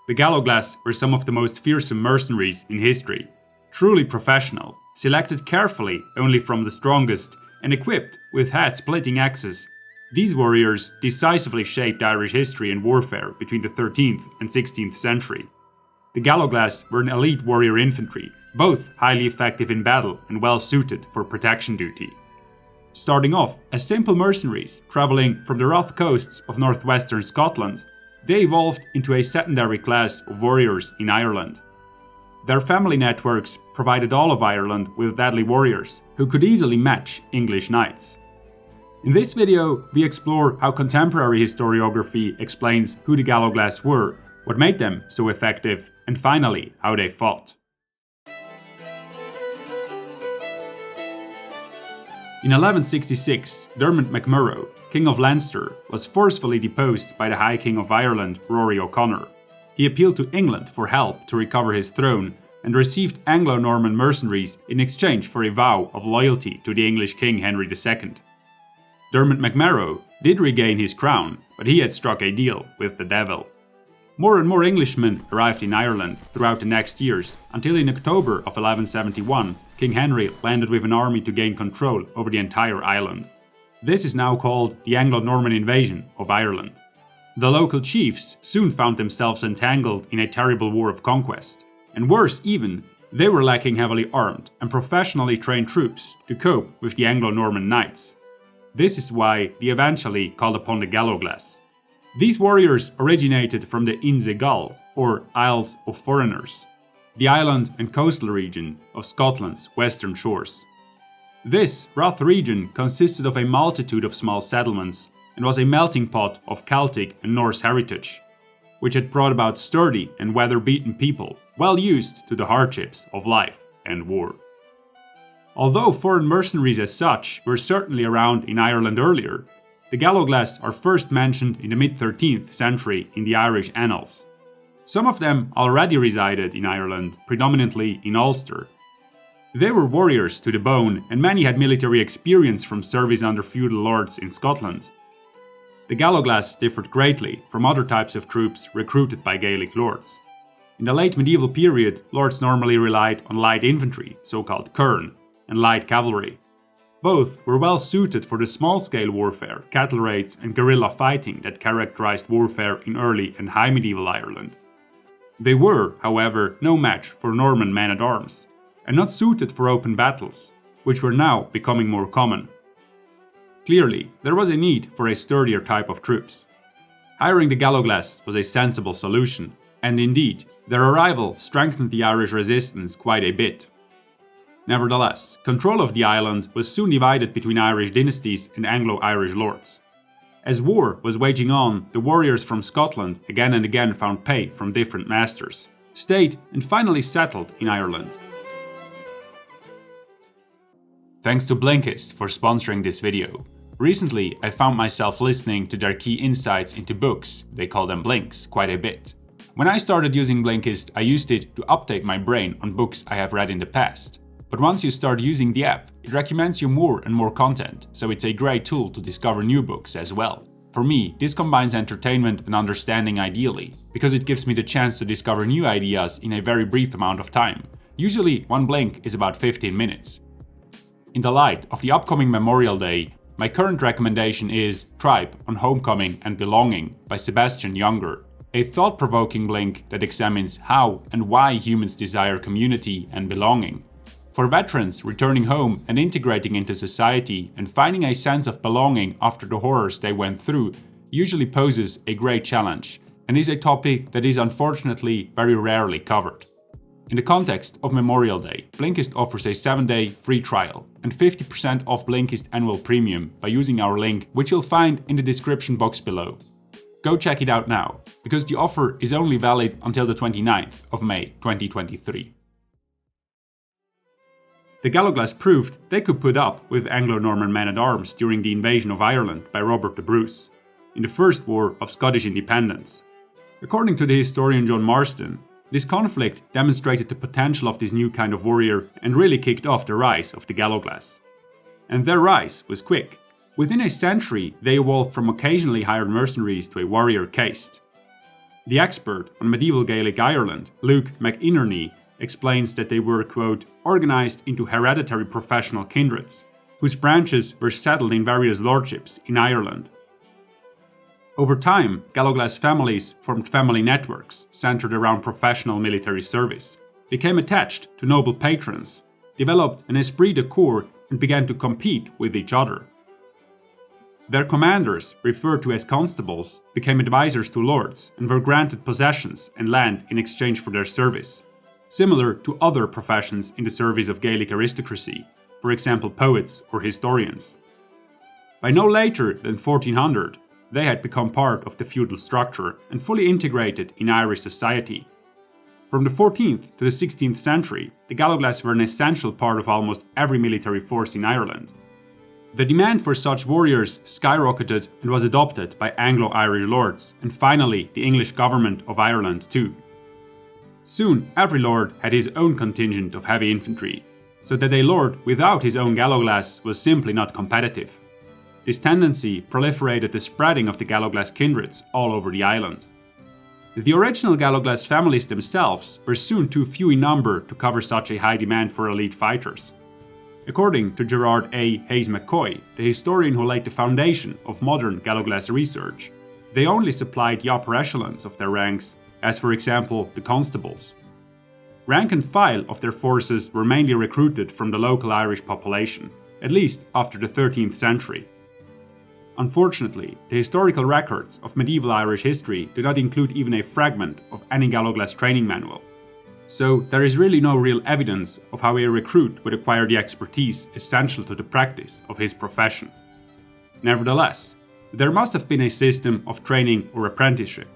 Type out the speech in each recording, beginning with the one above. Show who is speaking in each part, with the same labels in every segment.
Speaker 1: The Galloglass were some of the most fearsome mercenaries in history, truly professional, selected carefully only from the strongest, and equipped with head-splitting axes. These warriors decisively shaped Irish history and warfare between the 13th and 16th century. The Galloglass were an elite warrior infantry, both highly effective in battle and well suited for protection duty. Starting off as simple mercenaries travelling from the rough coasts of northwestern Scotland, they evolved into a sedentary class of warriors in Ireland. Their family networks provided all of Ireland with deadly warriors who could easily match English knights. In this video, we explore how contemporary historiography explains who the Galloglass were, what made them so effective, and finally, how they fought. In 1166, Dermot MacMurrough, King of Leinster, was forcefully deposed by the High King of Ireland, Rory O'Connor. He appealed to England for help to recover his throne and received Anglo-Norman mercenaries in exchange for a vow of loyalty to the English King Henry II. Dermot MacMurrough did regain his crown, but he had struck a deal with the devil. More and more Englishmen arrived in Ireland throughout the next years, until in October of 1171, King Henry landed with an army to gain control over the entire island. This is now called the Anglo-Norman invasion of Ireland. The local chiefs soon found themselves entangled in a terrible war of conquest. And worse even, they were lacking heavily armed and professionally trained troops to cope with the Anglo-Norman knights. This is why they eventually called upon the Galloglass. These warriors originated from the Inse Gael, or Isles of Foreigners, the island and coastal region of Scotland's western shores. This rough region consisted of a multitude of small settlements and was a melting pot of Celtic and Norse heritage, which had brought about sturdy and weather-beaten people well used to the hardships of life and war. Although foreign mercenaries as such were certainly around in Ireland earlier, the Galloglass are first mentioned in the mid-13th century in the Irish annals. Some of them already resided in Ireland, predominantly in Ulster. They were warriors to the bone, and many had military experience from service under feudal lords in Scotland. The Galloglass differed greatly from other types of troops recruited by Gaelic lords. In the late medieval period, lords normally relied on light infantry, so-called kern, and light cavalry. Both were well suited for the small-scale warfare, cattle raids, and guerrilla fighting that characterized warfare in early and high medieval Ireland. They were, however, no match for Norman men-at-arms, and not suited for open battles, which were now becoming more common. Clearly, there was a need for a sturdier type of troops. Hiring the Galloglass was a sensible solution, and indeed, their arrival strengthened the Irish resistance quite a bit. Nevertheless, control of the island was soon divided between Irish dynasties and Anglo-Irish lords. As war was waging on, the warriors from Scotland again and again found pay from different masters, stayed and finally settled in Ireland. Thanks to Blinkist for sponsoring this video. Recently, I found myself listening to their key insights into books, they call them blinks, quite a bit. When I started using Blinkist, I used it to update my brain on books I have read in the past. But once you start using the app, it recommends you more and more content, so it's a great tool to discover new books as well. For me, this combines entertainment and understanding ideally, because it gives me the chance to discover new ideas in a very brief amount of time. Usually, one blink is about 15 minutes. In the light of the upcoming Memorial Day, my current recommendation is Tribe on Homecoming and Belonging by Sebastian Younger, a thought-provoking blink that examines how and why humans desire community and belonging. For veterans returning home and integrating into society and finding a sense of belonging after the horrors they went through usually poses a great challenge and is a topic that is unfortunately very rarely covered. In the context of Memorial Day, Blinkist offers a 7-day free trial and 50% off Blinkist annual premium by using our link, which you'll find in the description box below. Go check it out now, because the offer is only valid until the 29th of May 2023. The Galloglass proved they could put up with Anglo-Norman men-at-arms during the invasion of Ireland by Robert the Bruce, in the First War of Scottish Independence. According to the historian John Marston, this conflict demonstrated the potential of this new kind of warrior and really kicked off the rise of the Galloglass. And their rise was quick. Within a century, they evolved from occasionally hired mercenaries to a warrior caste. The expert on medieval Gaelic Ireland, Luke McInerney, explains that they were, quote, organized into hereditary professional kindreds, whose branches were settled in various lordships in Ireland. Over time, Galloglass families formed family networks centered around professional military service, became attached to noble patrons, developed an esprit de corps, and began to compete with each other. Their commanders, referred to as constables, became advisors to lords and were granted possessions and land in exchange for their service, similar to other professions in the service of Gaelic aristocracy, for example poets or historians. By no later than 1400, they had become part of the feudal structure and fully integrated in Irish society. From the 14th to the 16th century, the Galloglass were an essential part of almost every military force in Ireland. The demand for such warriors skyrocketed and was adopted by Anglo-Irish lords and finally the English government of Ireland too. Soon every lord had his own contingent of heavy infantry, so that a lord without his own Galloglass was simply not competitive. This tendency proliferated the spreading of the Galloglass kindreds all over the island. The original Galloglass families themselves were soon too few in number to cover such a high demand for elite fighters. According to Gerard A. Hayes McCoy, the historian who laid the foundation of modern Galloglass research, they only supplied the upper echelons of their ranks, as for example the constables. Rank and file of their forces were mainly recruited from the local Irish population, at least after the 13th century. Unfortunately, the historical records of medieval Irish history do not include even a fragment of any Galloglass training manual. So there is really no real evidence of how a recruit would acquire the expertise essential to the practice of his profession. Nevertheless, there must have been a system of training or apprenticeship.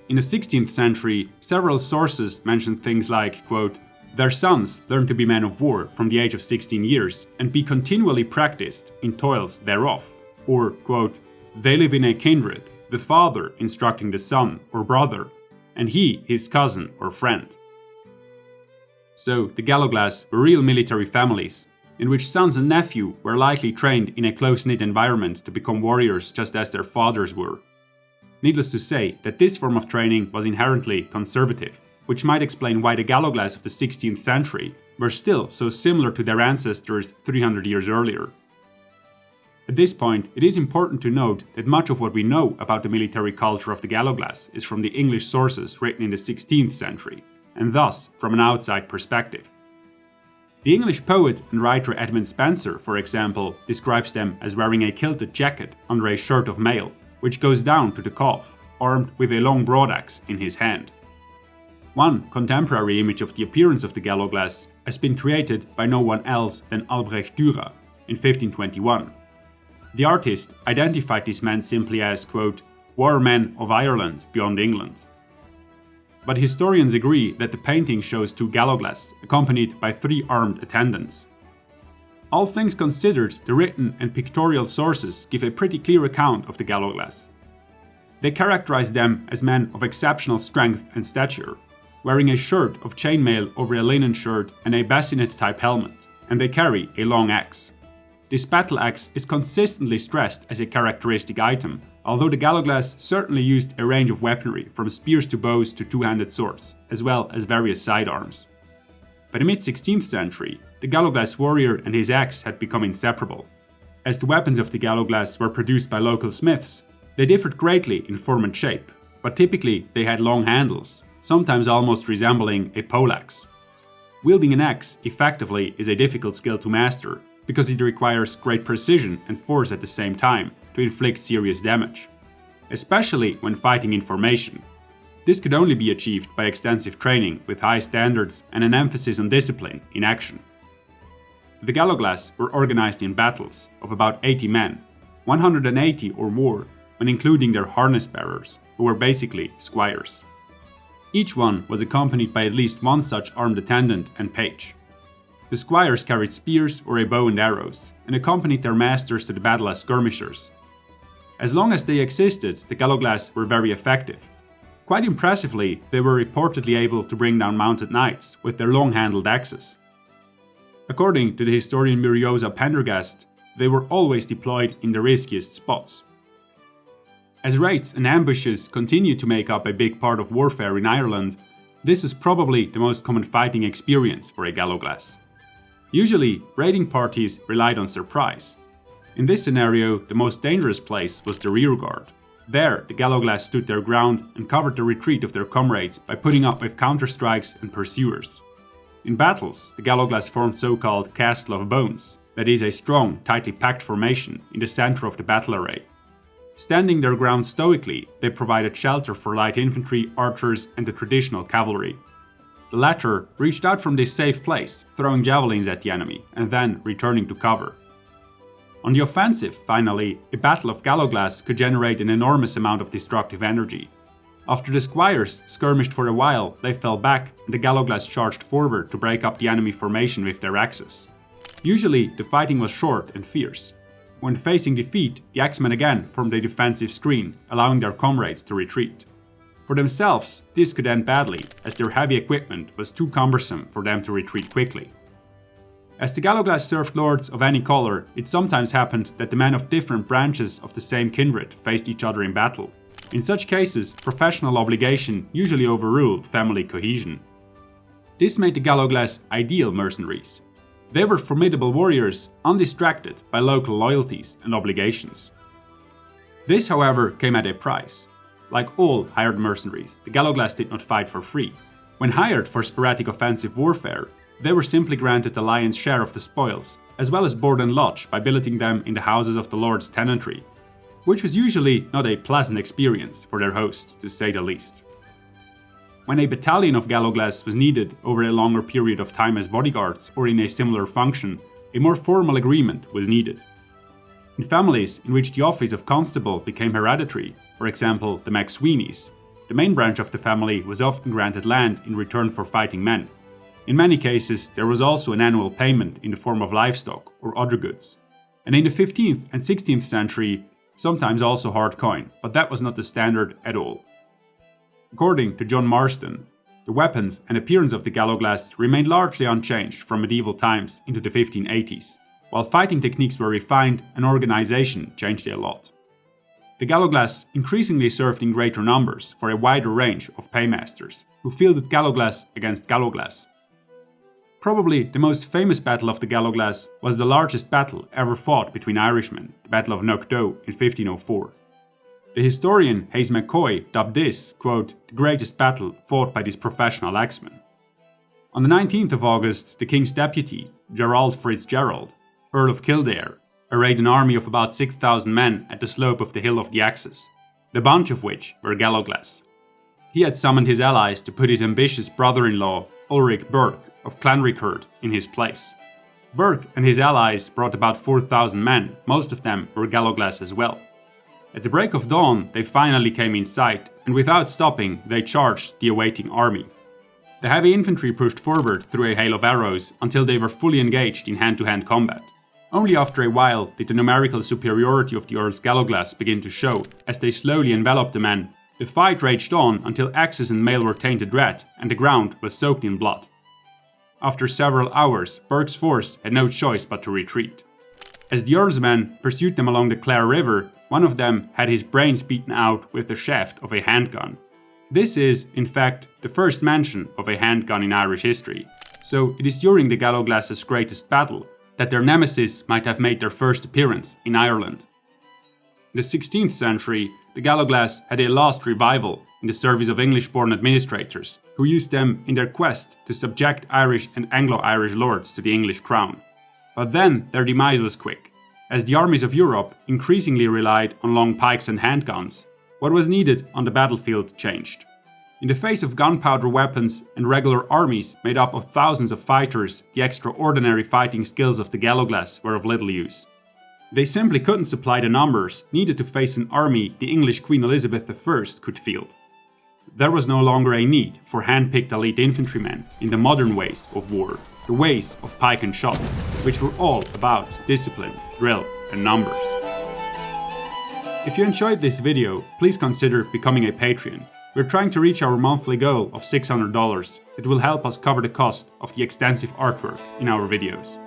Speaker 1: In the 16th century, several sources mention things like, quote, their sons learn to be men of war from the age of 16 years and be continually practiced in toils thereof. Or, quote, they live in a kindred, the father instructing the son or brother, and he his cousin or friend. So, the Galloglass were real military families, in which sons and nephew were likely trained in a close-knit environment to become warriors just as their fathers were. Needless to say that this form of training was inherently conservative, which might explain why the Galloglass of the 16th century were still so similar to their ancestors 300 years earlier. At this point, it is important to note that much of what we know about the military culture of the Galloglass is from the English sources written in the 16th century, and thus from an outside perspective. The English poet and writer Edmund Spenser, for example, describes them as wearing a kilted jacket under a shirt of mail, which goes down to the calf, armed with a long broadaxe in his hand. One contemporary image of the appearance of the Galloglass has been created by no one else than Albrecht Dürer in 1521. The artist identified these men simply as, quote, war men of Ireland beyond England. But historians agree that the painting shows two Galloglass accompanied by 3 armed attendants. All things considered, the written and pictorial sources give a pretty clear account of the Galloglass. They characterize them as men of exceptional strength and stature, wearing a shirt of chainmail over a linen shirt and a bassinet-type helmet, and they carry a long axe. This battle axe is consistently stressed as a characteristic item, although the Galloglass certainly used a range of weaponry from spears to bows to two-handed swords, as well as various sidearms. By the mid-16th century, the Galloglass warrior and his axe had become inseparable. As the weapons of the Galloglass were produced by local smiths, they differed greatly in form and shape, but typically they had long handles, sometimes almost resembling a poleaxe. Wielding an axe effectively is a difficult skill to master, because it requires great precision and force at the same time to inflict serious damage, especially when fighting in formation. This could only be achieved by extensive training with high standards and an emphasis on discipline in action. The Galloglass were organized in battles of about 80 men, 180 or more when including their harness bearers, who were basically squires. Each one was accompanied by at least one such armed attendant and page. The squires carried spears or a bow and arrows, and accompanied their masters to the battle as skirmishers. As long as they existed, the Galloglass were very effective. Quite impressively, they were reportedly able to bring down mounted knights with their long-handled axes. According to the historian Muriosa Pendergast, they were always deployed in the riskiest spots. As raids and ambushes continued to make up a big part of warfare in Ireland, this is probably the most common fighting experience for a gallowglass. Usually, raiding parties relied on surprise. In this scenario, the most dangerous place was the rearguard. There, the gallowglass stood their ground and covered the retreat of their comrades by putting up with counterstrikes and pursuers. In battles, the gallowglass formed so-called castle of bones, that is, a strong, tightly packed formation in the center of the battle array. Standing their ground stoically, they provided shelter for light infantry, archers, and the traditional cavalry. The latter reached out from this safe place, throwing javelins at the enemy, and then returning to cover. On the offensive, finally, a battle of gallowglass could generate an enormous amount of destructive energy. After the squires skirmished for a while, they fell back, and the gallowglass charged forward to break up the enemy formation with their axes. Usually, the fighting was short and fierce. When facing defeat, the axemen again formed a defensive screen, allowing their comrades to retreat. For themselves, this could end badly, as their heavy equipment was too cumbersome for them to retreat quickly. As the gallowglass served lords of any color, it sometimes happened that the men of different branches of the same kindred faced each other in battle. In such cases, professional obligation usually overruled family cohesion. This made the gallowglass ideal mercenaries. They were formidable warriors, undistracted by local loyalties and obligations. This, however, came at a price. Like all hired mercenaries, the gallowglass did not fight for free. When hired for sporadic offensive warfare, they were simply granted the lion's share of the spoils, as well as board and lodge by billeting them in the houses of the lord's tenantry, which was usually not a pleasant experience for their host, to say the least. When a battalion of gallowglass was needed over a longer period of time as bodyguards or in a similar function, a more formal agreement was needed. In families in which the office of constable became hereditary, for example the MacSweeneys, the main branch of the family was often granted land in return for fighting men. In many cases, there was also an annual payment in the form of livestock or other goods. And in the 15th and 16th century, sometimes also hard coin, but that was not the standard at all. According to John Marston, the weapons and appearance of the gallowglass remained largely unchanged from medieval times into the 1580s, while fighting techniques were refined and organization changed a lot. The gallowglass increasingly served in greater numbers for a wider range of paymasters, who fielded gallowglass against gallowglass. Probably the most famous battle of the gallowglass was the largest battle ever fought between Irishmen, the Battle of Knockdoe in 1504. The historian Hayes McCoy dubbed this, quote, the greatest battle fought by these professional axemen. On the 19th of August, the king's deputy, Gerald Fitzgerald, Earl of Kildare, arrayed an army of about 6,000 men at the slope of the Hill of the Axes, the bunch of which were gallowglass. He had summoned his allies to put his ambitious brother-in-law, Ulrich Burke of Clanrickard, in his place. Burke and his allies brought about 4,000 men, most of them were gallowglass as well. At the break of dawn, they finally came in sight, and without stopping, they charged the awaiting army. The heavy infantry pushed forward through a hail of arrows until they were fully engaged in hand-to-hand combat. Only after a while did the numerical superiority of the Earl's gallowglass begin to show, as they slowly enveloped the men. The fight raged on until axes and mail were tainted red, and the ground was soaked in blood. After several hours, Burke's force had no choice but to retreat. As the Earl's men pursued them along the Clare River, one of them had his brains beaten out with the shaft of a handgun. This is, in fact, the first mention of a handgun in Irish history, so it is during the gallowglass's greatest battle that their nemesis might have made their first appearance in Ireland. In the 16th century, the gallowglass had a last revival in the service of English-born administrators, who used them in their quest to subject Irish and Anglo-Irish lords to the English crown. But then their demise was quick. As the armies of Europe increasingly relied on long pikes and handguns, what was needed on the battlefield changed. In the face of gunpowder weapons and regular armies made up of thousands of fighters, the extraordinary fighting skills of the gallowglass were of little use. They simply couldn't supply the numbers needed to face an army the English Queen Elizabeth I could field. There was no longer a need for hand-picked elite infantrymen in the modern ways of war, the ways of pike and shot, which were all about discipline, drill, and numbers. If you enjoyed this video, please consider becoming a Patreon. We're trying to reach our monthly goal of $600. It will help us cover the cost of the extensive artwork in our videos.